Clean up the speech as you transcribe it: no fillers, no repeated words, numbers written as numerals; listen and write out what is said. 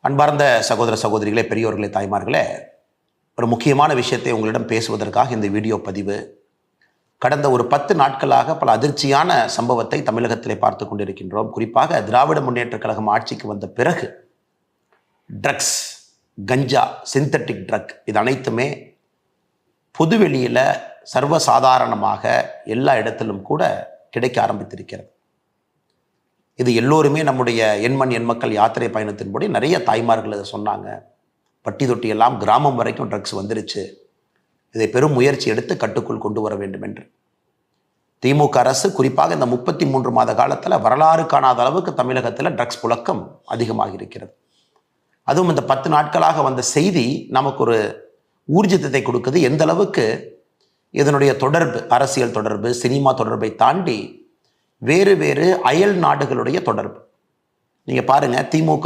அன்பார்ந்த சகோதர சகோதரிகளே, பெரியோர்களே, தாய்மார்களே, ஒரு முக்கியமான விஷயத்தை உங்களிடம் பேசுவதற்காக இந்த வீடியோ பதிவு. கடந்த ஒரு 10 நாட்களாக பல அதிர்ச்சியான சம்பவத்தை தமிழகத்திலே பார்த்து கொண்டிருக்கின்றோம். குறிப்பாக திராவிட முன்னேற்ற கழகம் ஆட்சிக்கு வந்த பிறகு ட்ரக்ஸ், கஞ்சா, சிந்தட்டிக் ட்ரக் இது அனைத்துமே பொதுவெளியில் சர்வசாதாரணமாக எல்லா இடத்திலும் கூட கிடைக்க ஆரம்பித்திருக்கிறது. இது எல்லோருமே நம்முடைய எண்மண் எண்மக்கள் யாத்திரை பயணத்தின்படி நிறைய தாய்மார்கள் இதை சொன்னாங்க. பட்டி தொட்டி எல்லாம் கிராமம் வரைக்கும் ட்ரக்ஸ் வந்துருச்சு, இதை பெரும் முயற்சி எடுத்து கட்டுக்குள் கொண்டு வர வேண்டும் என்று. திமுக அரசு குறிப்பாக இந்த 33 மாத காலத்தில் வரலாறு காணாத அளவுக்கு தமிழகத்தில் ட்ரக்ஸ் புழக்கம் அதிகமாக இருக்கிறது. அதுவும் இந்த 10 நாட்களாக வந்த செய்தி நமக்கு ஒரு ஊர்ஜிதத்தை கொடுக்குது. எந்த அளவுக்கு இதனுடைய தொடர்பு, அரசியல் தொடர்பு, சினிமா தொடர்பை தாண்டி வேறு வேறு அயல் நாடுகளுடைய தொடர்பு. நீங்க பாருங்க, திமுக